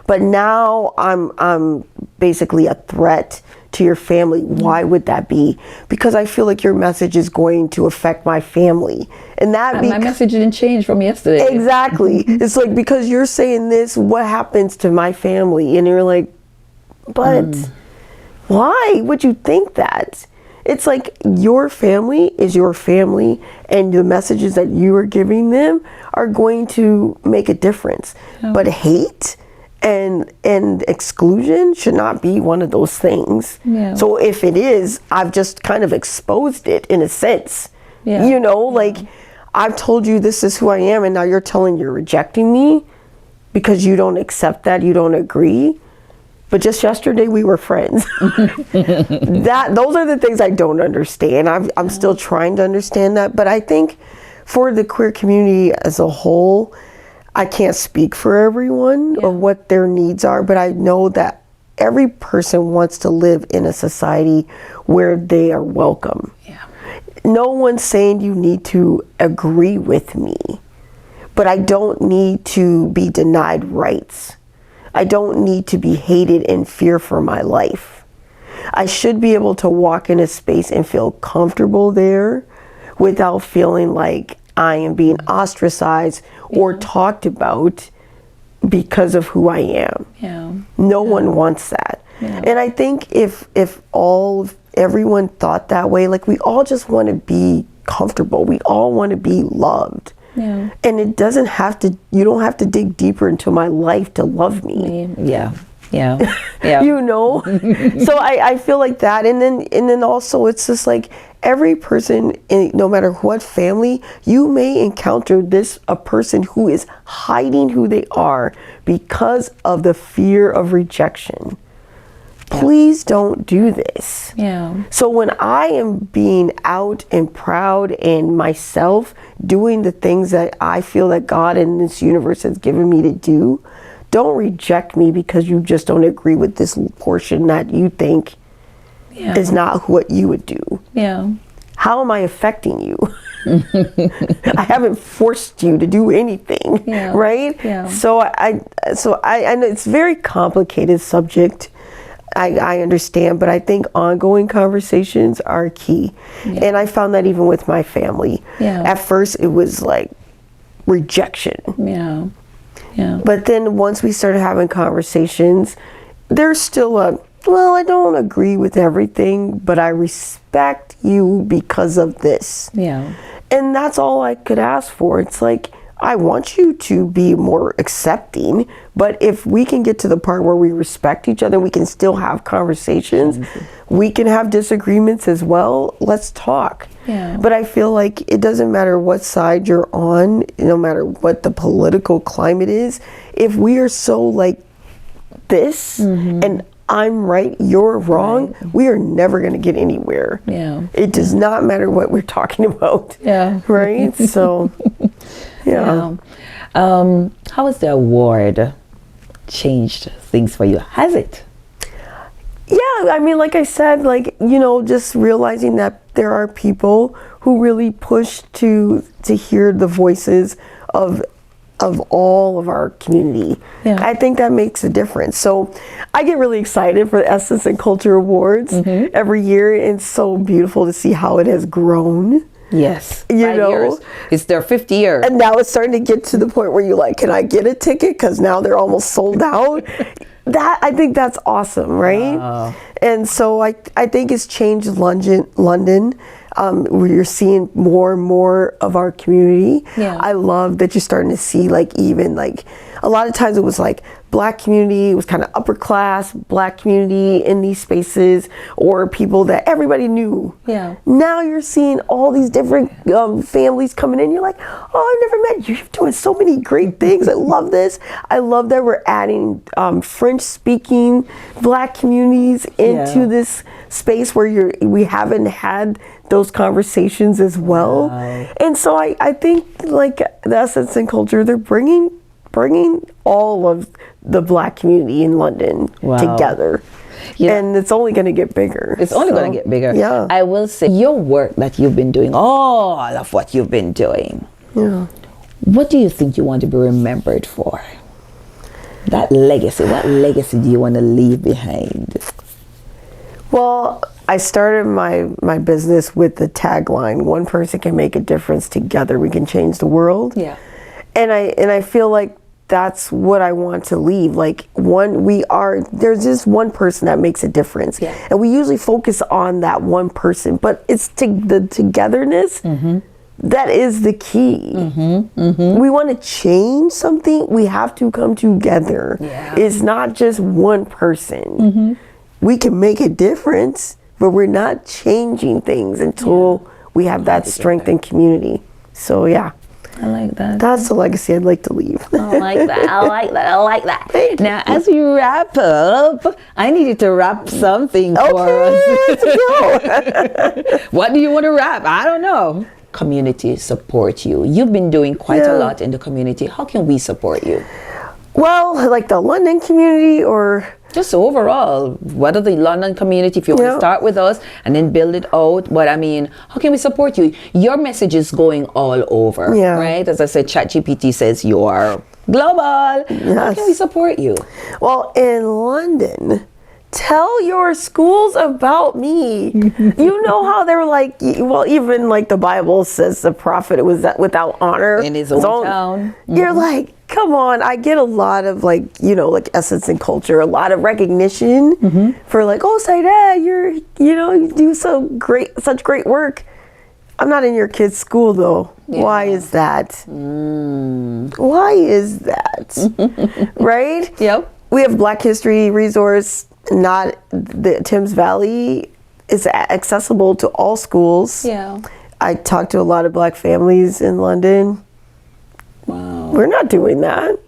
but now I'm basically a threat to your family. Why would that be? Because I feel like your message is going to affect my family. And my message didn't change from yesterday. Exactly. It's like, because you're saying this, what happens to my family? And you're like, but why would you think that? It's like, your family is your family, and the messages that you are giving them are going to make a difference. But hate and exclusion should not be one of those things. So if it is, I've just kind of exposed it in a sense. You know, like, I've told you this is who I am, and now you're rejecting me because you don't accept that, you don't agree. But just yesterday we were friends. Those are the things I don't understand. I'm still trying to understand that. But I think for the queer community as a whole, I can't speak for everyone or what their needs are, but I know that every person wants to live in a society where they are welcome. No one's saying you need to agree with me, but I don't need to be denied rights. I don't need to be hated and fear for my life. I should be able to walk in a space and feel comfortable there without feeling like I am being ostracized or talked about because of who I am. Yeah. No one wants that. Yeah. And I think if everyone thought that way, like, we all just want to be comfortable. We all want to be loved. Yeah. And it doesn't have to, you don't have to dig deeper into my life to love me. Yeah. Yeah. Yeah. You know? So I feel like that. And then also it's just like every person, no matter what family, you may encounter a person who is hiding who they are because of the fear of rejection. Please don't do this. Yeah. So when I am being out and proud and myself doing the things that I feel that God in this universe has given me to do, don't reject me because you just don't agree with this portion that you think is not what you would do. Yeah. How am I affecting you? I haven't forced you to do anything, right? Yeah. So I know it's a very complicated subject. I understand, but I think ongoing conversations are key. Yeah. And I found that even with my family. Yeah. At first it was like rejection. Yeah. Yeah. But then once we started having conversations, there's still I don't agree with everything, but I respect you because of this. Yeah. And that's all I could ask for. It's like, I want you to be more accepting, but if we can get to the part where we respect each other, we can still have conversations. Mm-hmm. We can have disagreements as well. Let's talk. Yeah. But I feel like it doesn't matter what side you're on, no matter what the political climate is. If we are so like this, and I'm right, you're wrong, we are never going to get anywhere. Yeah. It does not matter what we're talking about. Yeah. Right? So... Yeah. How has the award changed things for you? Has it? Yeah, I mean, like I said, like, you know, just realizing that there are people who really push to hear the voices of all of our community. Yeah. I think that makes a difference. So I get really excited for the Essence and Culture Awards every year. It's so beautiful to see how it has grown. Yes. You 5 know, years. It's their 50th year. And now it's starting to get to the point where you're like, can I get a ticket? Because now they're almost sold out. I think that's awesome, right? And so I think it's changed London. Where you're seeing more and more of our community. Yeah. I love that you're starting to see, like, even like a lot of times it was like Black community, it was kind of upper class Black community in these spaces, or people that everybody knew. Yeah. Now you're seeing all these different families coming in. You're like, oh, I've never met you. You're doing so many great things. I love this. I love that we're adding French-speaking Black communities into this space where we haven't had those conversations as well. Wow. And so I think, like, the Essence and Culture, they're bringing all of the Black community in London together. Yeah. And it's only going to get bigger. It's only going to get bigger. Yeah. I will say, your work that you've been doing, all of what you've been doing, what do you think you want to be remembered for? That legacy, what legacy do you want to leave behind? Well, I started my business with the tagline, one person can make a difference, together we can change the world. Yeah. And I feel like that's what I want to leave. Like, there's just one person that makes a difference. Yeah. And we usually focus on that one person, but it's the togetherness that is the key. We want to change something, we have to come together. Yeah. It's not just one person. We can make a difference, but we're not changing things until we have that strength in community. So yeah. I like that. That's the legacy I'd like to leave. I like that. I like that. I like that. Now, as we wrap up, I need you to wrap something for us. Let's go. What do you want to wrap? I don't know. Community support you. You've been doing quite a lot in the community. How can we support you? Well, like the London community, or just overall, what are the London community, if you want to start with us and then build it out. But I mean, how can we support you? Your message is going all over, right? As I said, ChatGPT says you are global. Yes. How can we support you? Well, in London, tell your schools about me. You know how they're like, well, even like the Bible says the prophet was without honor in his own town. You're like, come on. I get a lot of like, you know, like essence and culture, a lot of recognition for like, oh, Saidat, you do such great work. I'm not in your kid's school though. Yeah. Why is that? Why is that? Right? Yep. We have Black History resource. Not the Thames Valley is accessible to all schools. Yeah. I talk to a lot of Black families in London. Wow. We're not doing that.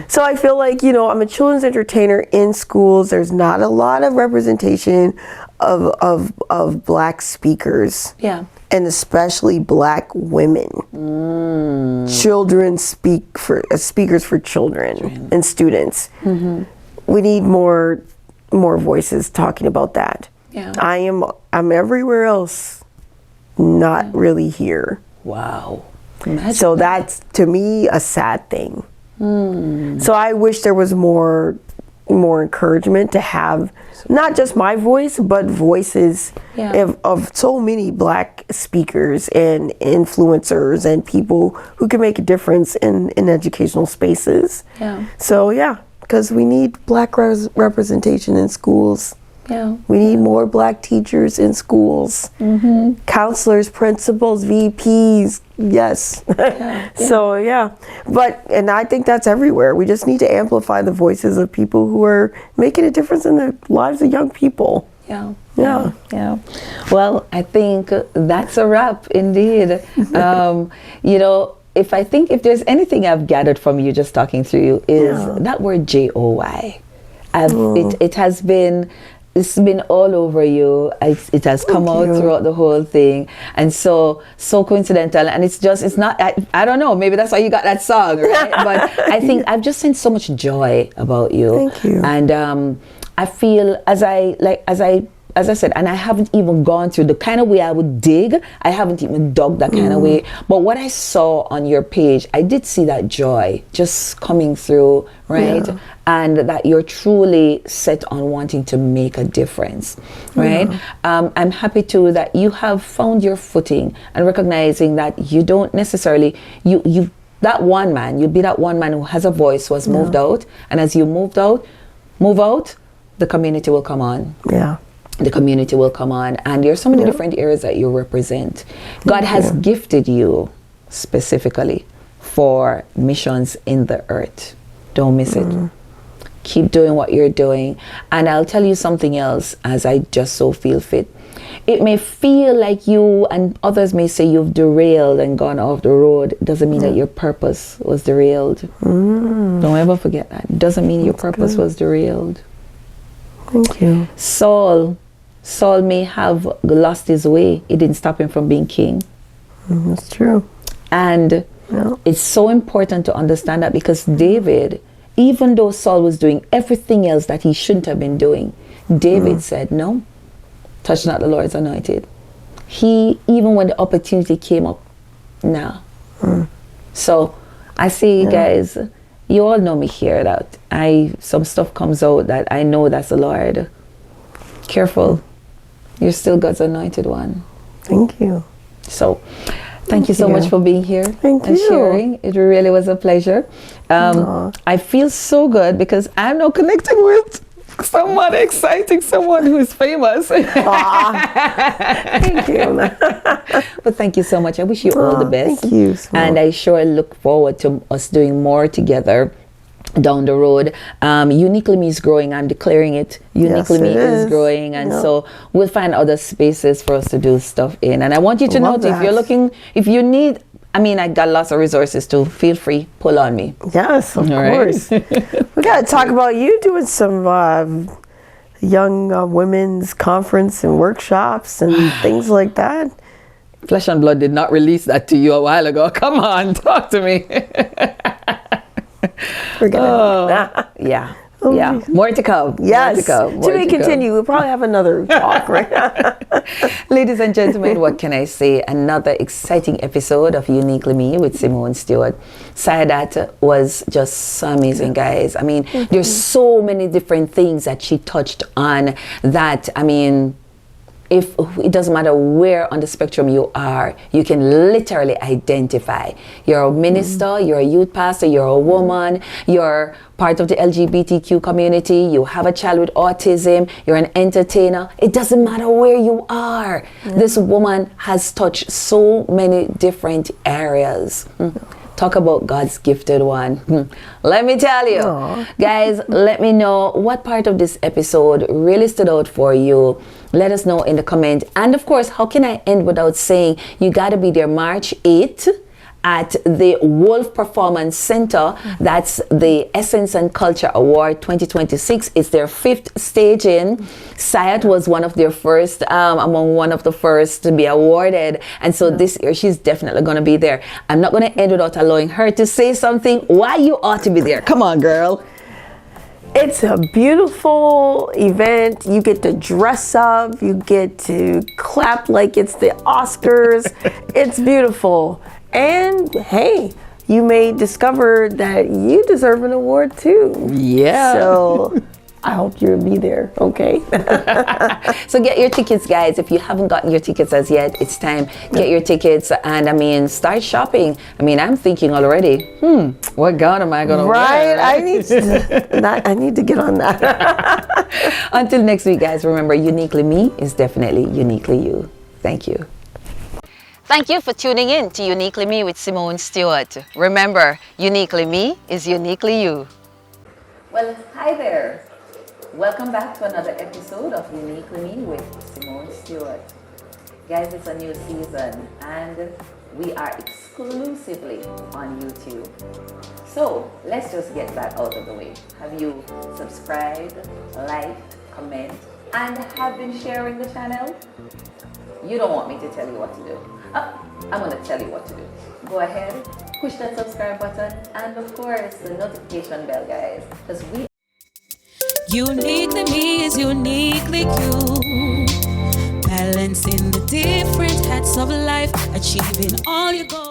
So I feel like, you know, I'm a children's entertainer in schools. There's not a lot of representation of Black speakers. Yeah. And especially Black women. Children speakers for children and students. We need more voices talking about that. Yeah. I'm everywhere else, not really here. Wow. So that's, to me, a sad thing. So I wish there was more encouragement to have not just my voice, but voices of so many Black speakers and influencers and people who can make a difference in educational spaces. Yeah. So because we need Black representation in schools. Yeah. We need more Black teachers in schools. Counselors, principals, VPs. Yes. So, and I think that's everywhere. We just need to amplify the voices of people who are making a difference in the lives of young people. Yeah. Well, I think that's a wrap indeed. You know, if there's anything I've gathered from you just talking through you is that word JOY. It's been all over you. It has come out throughout the whole thing, and so coincidental. And it's not. I don't know. Maybe that's why you got that song, right? But I think I've just seen so much joy about you. Thank you. And I feel as I said, and I haven't even gone through the kind of way I would dig. I haven't even dug that kind of way. But what I saw on your page, I did see that joy just coming through, right? Yeah. And that you're truly set on wanting to make a difference, right? I'm happy too that you have found your footing and recognizing that you don't necessarily, you'd be that one man who has a voice, who has moved out. And as you move out, the community will come on. Yeah. The community will come on, and there's so many different areas that you represent. God has gifted you specifically for missions in the earth. Don't miss it. Keep doing what you're doing. And I'll tell you something else as I just so feel fit. It may feel like you and others may say you've derailed and gone off the road. It doesn't mean that your purpose was derailed. Don't ever forget that. It doesn't mean your purpose was derailed. Thank you. Saul may have lost his way. It didn't stop him from being king. That's true. And it's so important to understand that, because David, even though Saul was doing everything else that he shouldn't have been doing, David said, no, touch not the Lord's anointed. Even when the opportunity came up, nah. So I say, guys, you all know me here, that some stuff comes out that I know that's the Lord. Careful. You're still God's anointed one. Thank you. So, thank you so much for being here and sharing. It really was a pleasure. I feel so good because I'm now connecting with someone exciting, someone who is famous. Thank you. But thank you so much. I wish you all the best. Thank you. And I sure look forward to us doing more together down the road. Uniquely Me is growing. I'm declaring it. Uniquely Me is growing, and so we'll find other spaces for us to do stuff in. And I want you to know that if you need, I got lots of resources too. Feel free, pull on me. Yes, of course. We got to talk about you doing some young women's conference and workshops and things like that. Flesh and Blood did not release that to you a while ago. Come on, talk to me. We're gonna yeah. Oh, yeah, geez. more to come. Yes. More to come. More To be continued. We'll probably have another talk, right? Ladies and gentlemen, what can I say? Another exciting episode of Uniquely Me with Simone Stewart. Saidat was just so amazing, guys. I mean, there's so many different things that she touched on that, I mean, if it doesn't matter where on the spectrum you are, you can literally identify. You're a minister, you're a youth pastor, you're a woman, you're part of the LGBTQ community, you have a child with autism, you're an entertainer. It doesn't matter where you are. This woman has touched so many different areas. Talk about God's gifted one. Let me tell you. Aww. Guys, let me know what part of this episode really stood out for you. Let us know in the comment. And of course, how can I end without saying you got to be there March 8th at the Wolf Performance Center. That's the Essence and Culture Award 2026. It's their 5th staging. Saidat was one of their first, among one of the first to be awarded. And so this year, she's definitely going to be there. I'm not going to end without allowing her to say something why you ought to be there. Come on, girl. It's a beautiful event. You get to dress up. You get to clap like it's the Oscars. It's beautiful. And hey, you may discover that you deserve an award too. Yeah. So I hope you'll be there, okay? So get your tickets, guys. If you haven't gotten your tickets as yet, it's time. Get your tickets and, I mean, start shopping. I mean, I'm thinking already, what gown am I going to wear? Right, I need to get on that. Until next week, guys, remember, Uniquely Me is definitely uniquely you. Thank you. Thank you for tuning in to Uniquely Me with Simone Stewart. Remember, Uniquely Me is uniquely you. Well, hi there. Welcome back to another episode of Uniquely Me with Simone Stewart. Guys, it's a new season and we are exclusively on YouTube. So let's just get that out of the way. Have you subscribed, liked, comment, and have been sharing the channel? You don't want me to tell you what to do. I'm going to tell you what to do. Go ahead, push that subscribe button, and of course the notification bell, guys, because we Uniquely Me is uniquely you. Balancing the different hats of life, achieving all your goals.